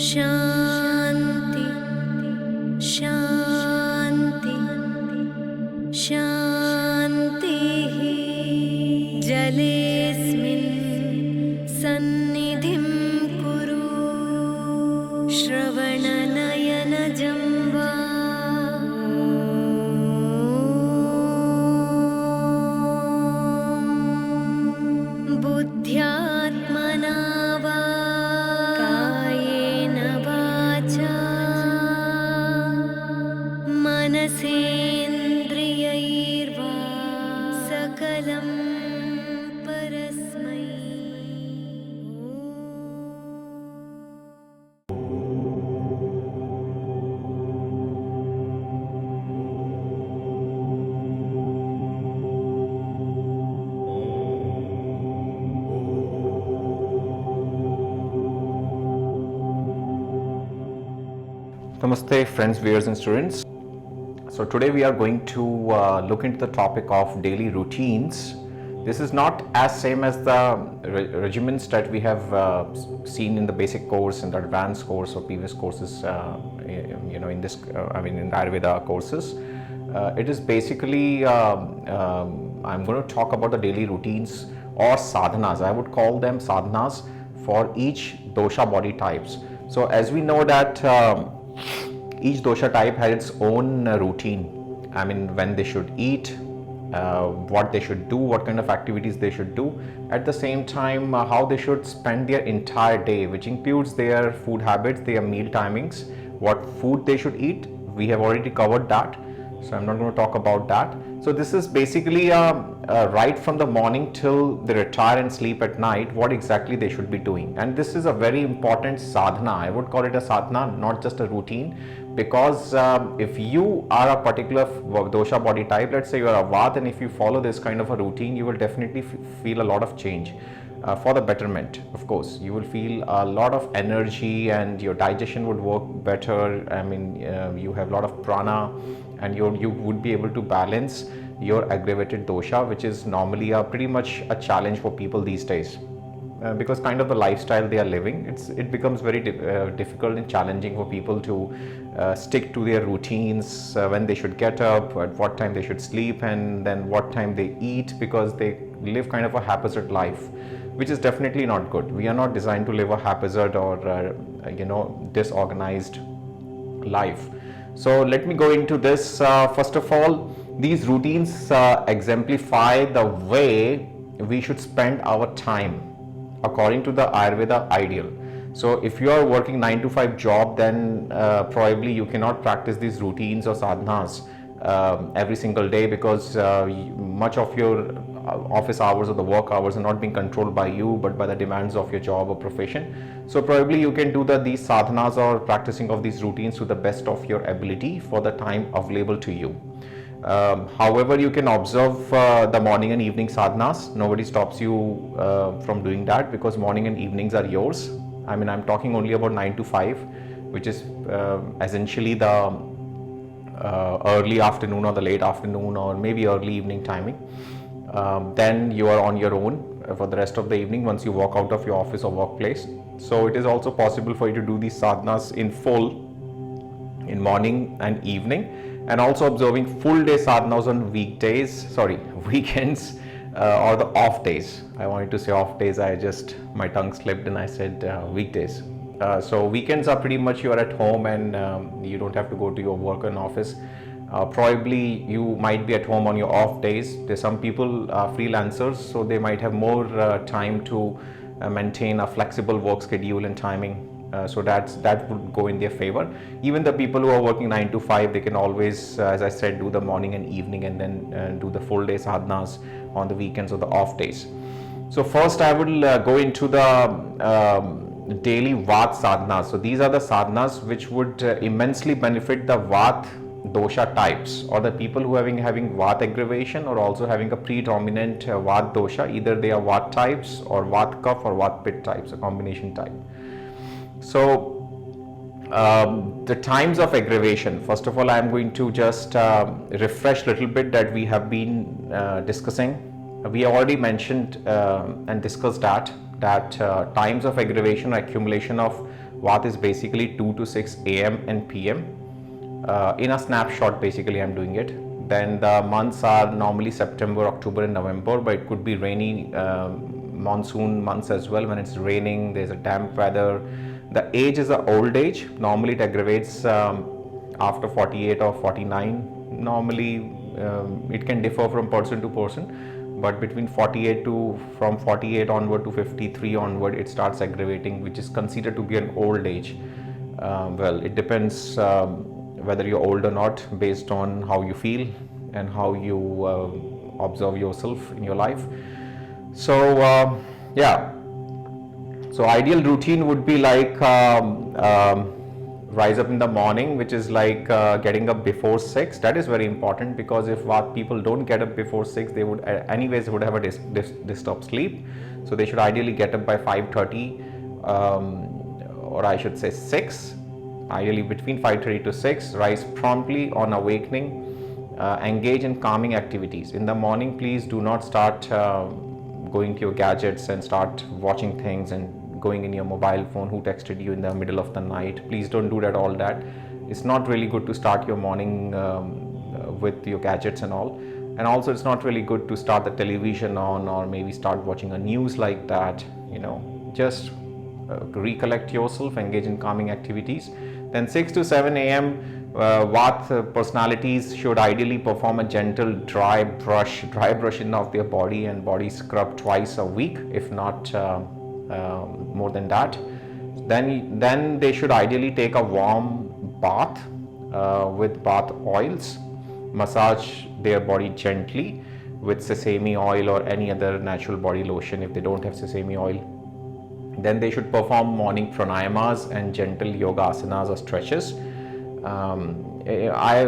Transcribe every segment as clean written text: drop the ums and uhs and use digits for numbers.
शान्ति शान्ति शान्तिः। जलेऽस्मिन् सन्निधिं कुरु, श्रवणनयनजं वा बुद्ध्यात्मना वा कायेन वाचा मनसेन्द्रियैर्वा सकलं परस्मै। Namaste friends, viewers and students. So today we are going to look into the topic of daily routines. This is not as same as the regimens that we have seen in the basic course and the advanced course or previous courses, in this, in the Ayurveda courses. It is basically, I'm going to talk about the daily routines or sadhanas. I would call them sadhanas for each dosha body types. So as we know that each dosha type has its own routine. When they should eat, what they should do, what kind of activities they should do. At the same time, how they should spend their entire day, which includes their food habits, their meal timings, what food they should eat. We have already covered that, so I'm not going to talk about that. So this is basically right from the morning till they retire and sleep at night, what exactly they should be doing. And this is a very important sadhana. I would call it a sadhana, not just a routine, because if you are a particular dosha body type, let's say you are a Vata, and if you follow this kind of a routine, you will definitely feel a lot of change. For the betterment, of course, you will feel a lot of energy and your digestion would work better. You have a lot of prana, and you would be able to balance your aggravated dosha, which is normally pretty much a challenge for people these days. Because kind of the lifestyle they are living, it becomes very difficult and challenging for people to stick to their routines, when they should get up, at what time they should sleep, and then what time they eat, because they live kind of a haphazard life, which is definitely not good. We are not designed to live a haphazard or disorganized life. So let me go into this. First of all, these routines exemplify the way we should spend our time according to the Ayurveda ideal. So if you are working 9 to 5 job, then probably you cannot practice these routines or sadhanas every single day, because much of your office hours or the work hours are not being controlled by you, but by the demands of your job or profession. So probably you can do these sadhanas or practicing of these routines to the best of your ability for the time available to you. However, you can observe the morning and evening sadhanas. Nobody stops you from doing that, because morning and evenings are yours. I'm talking only about 9 to 5, which is essentially the early afternoon or the late afternoon or maybe early evening timing. Then you are on your own for the rest of the evening once you walk out of your office or workplace. So it is also possible for you to do these sadhanas in full in morning and evening, and also observing full day sadhanas on weekends or the off days. I wanted to say off days, my tongue slipped and I said weekdays. So weekends are pretty much you are at home and you don't have to go to your work and office. Probably you might be at home on your off days. There's some people freelancers, so they might have more time to maintain a flexible work schedule and timing. So that would go in their favor. Even the people who are working 9 to 5, they can always, as I said, do the morning and evening, and then do the full day sadhanas on the weekends or the off days. So first I will go into the daily Vata sadhanas. So these are the sadhanas which would immensely benefit the Vata dosha types, or the people who are having Vata aggravation or also having a predominant Vata dosha. Either they are Vata types or Vata kapha or Vata pitta types, a combination type. So the times of aggravation, first of all, I am going to just refresh a little bit that we have been discussing. We already mentioned and discussed that that times of aggravation or accumulation of Vata is basically 2 to 6 a.m. and p.m. In a snapshot, basically, I'm doing it. Then the months are normally September, October, and November, but it could be rainy monsoon months as well. When it's raining, there's a damp weather. The age is an old age. Normally, it aggravates after 48 or 49. Normally, it can differ from person to person, but between 48 to from 48 onward to 53 onward, it starts aggravating, which is considered to be an old age. Well, it depends whether you're old or not based on how you feel and how you observe yourself in your life. So yeah, so ideal routine would be like rise up in the morning, which is like getting up before 6. That is very important, because if what people don't get up before 6, they would anyways would have a disturbed sleep. So they should ideally get up by 5:30, or I should say 6. Ideally between 5:30 to 6. Rise promptly on awakening. Engage in calming activities in the morning. Please do not start going to your gadgets and start watching things and going in your mobile phone, who texted you in the middle of the night. Please don't do that. All that, it's not really good to start your morning with your gadgets and all. And also, it's not really good to start the television on, or maybe start watching a news like that. Just recollect yourself, engage in calming activities. Then 6 to 7 a.m. Vata personalities should ideally perform a gentle dry brushing of their body and body scrub twice a week, if not more than that. Then they should ideally take a warm bath with bath oils. Massage their body gently with sesame oil or any other natural body lotion if they don't have sesame oil. Then they should perform morning pranayamas and gentle yoga asanas or stretches.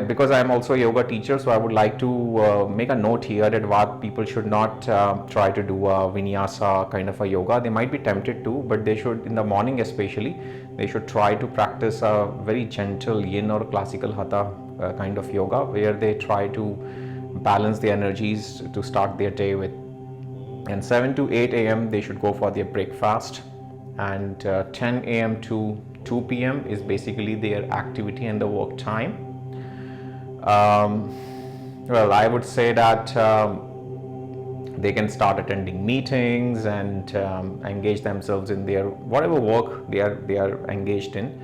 Because I am also a yoga teacher, so I would like to make a note here that what people should not try to do a vinyasa kind of a yoga. They might be tempted to, but they should, in the morning especially, they should try to practice a very gentle yin or classical hatha kind of yoga, where they try to balance the energies to start their day with. And 7 to 8 a.m. they should go for their breakfast, and 10 a.m. to 2 p.m. is basically their activity and the work time. Well, I would say that they can start attending meetings and engage themselves in their whatever work they are engaged in,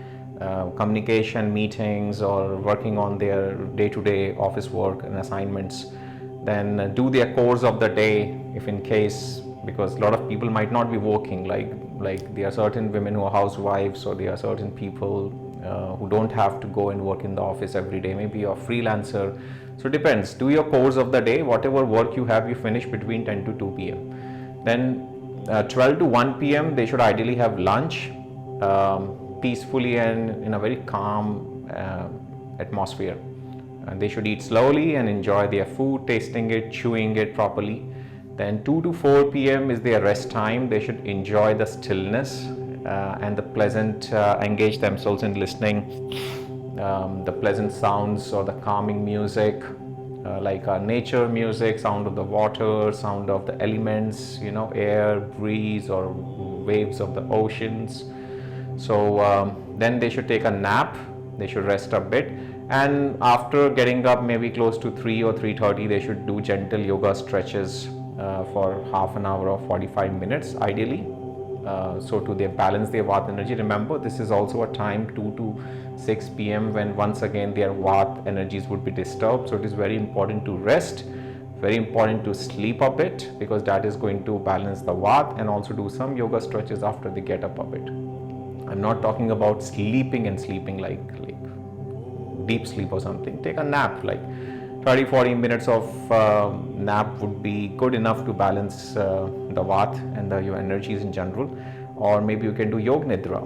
communication meetings or working on their day-to-day office work and assignments. Then do their course of the day, if in case, because a lot of people might not be working, like there are certain women who are housewives, or there are certain people who don't have to go and work in the office every day. Maybe you're a freelancer, so it depends. Do your course of the day, whatever work you have, you finish between 10 to 2 p.m. Then 12 to 1 p.m. they should ideally have lunch peacefully and in a very calm atmosphere. And they should eat slowly and enjoy their food, tasting it, chewing it properly. Then 2 to 4 p.m. is their rest time. They should enjoy the stillness and the pleasant, engage themselves in listening the pleasant sounds or the calming music, like nature music, sound of the water, sound of the elements, air, breeze, or waves of the oceans. So then they should take a nap. They should rest a bit. And after getting up maybe close to 3 or 3:30, they should do gentle yoga stretches for half an hour or 45 minutes ideally. So to balance their Vata energy. Remember, this is also a time 2 to 6 p.m. when once again their Vata energies would be disturbed. So it is very important to rest, very important to sleep a bit, because that is going to balance the Vata, and also do some yoga stretches after they get up a bit. I'm not talking about sleeping like deep sleep or something. Take a nap, like 30-40 minutes of nap would be good enough to balance the Vata and your energies in general. Or maybe you can do Yog Nidra,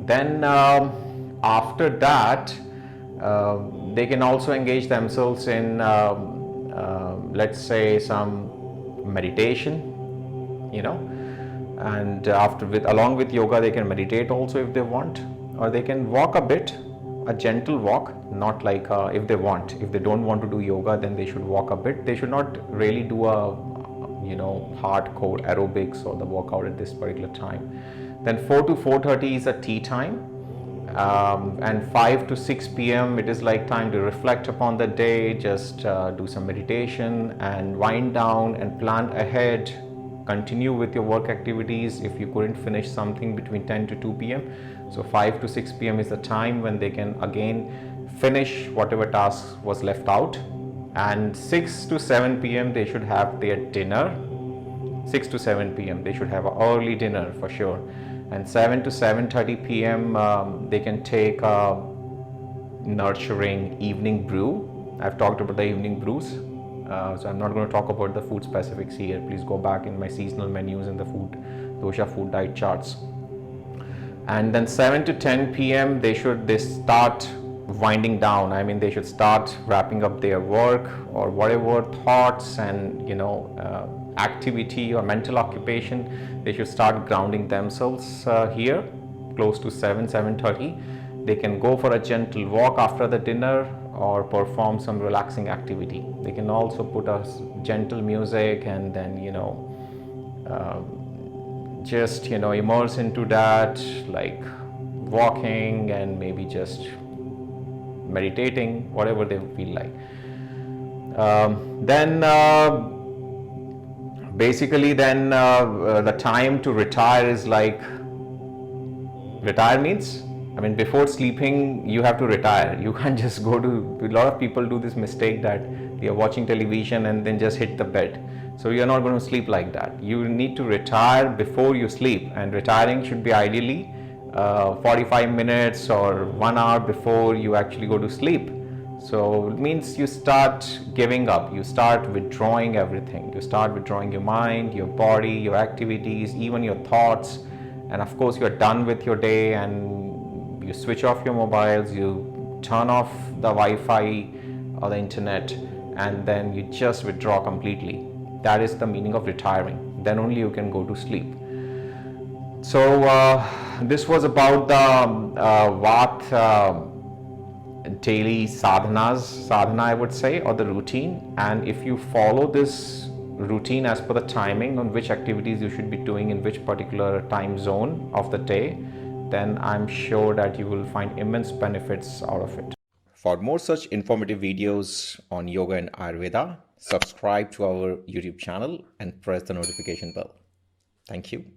Then after that, they can also engage themselves in, let's say, some meditation, and along with yoga, they can meditate also if they want, or they can walk a bit, a gentle walk, not like if they don't want to do yoga, then they should walk a bit. They should not really do a hardcore aerobics or the workout at this particular time. Then 4 to 4:30 is a tea time, and 5 to 6 p.m. it is like time to reflect upon the day, just do some meditation and wind down and plan ahead. Continue with your work activities if you couldn't finish something between 10 to 2 p.m. So 5 to 6 p.m. is the time when they can again finish whatever task was left out. And 6 to 7 p.m. they should have their dinner. 6 to 7 p.m. they should have an early dinner for sure. And 7 to 7:30 p.m. They can take a nurturing evening brew. I've talked about the evening brews, so I'm not going to talk about the food specifics here. Please go back in my seasonal menus and the food dosha food diet charts. And then 7 to 10 p.m. they start winding down. I mean, they should start wrapping up their work or whatever thoughts and activity or mental occupation. They should start grounding themselves here close to 7:30. They can go for a gentle walk after the dinner or perform some relaxing activity. They can also put a gentle music and then just immerse into that, like walking and maybe just meditating, whatever they feel like. Then basically the time to retire is like, retire means, I mean, before sleeping you have to retire. You can't just go to, a lot of people do this mistake that they are watching television and then just hit the bed. So you're not going to sleep like that. You need to retire before you sleep, and retiring should be ideally 45 minutes or 1 hour before you actually go to sleep. So it means you start giving up, you start withdrawing everything. You start withdrawing your mind, your body, your activities, even your thoughts. And of course you're done with your day and you switch off your mobiles, you turn off the Wi-Fi or the internet, and then you just withdraw completely. That is the meaning of retiring. Then only you can go to sleep. So this was about the daily sadhana I would say, or the routine. And if you follow this routine as per the timing on which activities you should be doing in which particular time zone of the day, then I'm sure that you will find immense benefits out of it. For more such informative videos on yoga and Ayurveda, subscribe to our YouTube channel and press the notification bell. Thank you.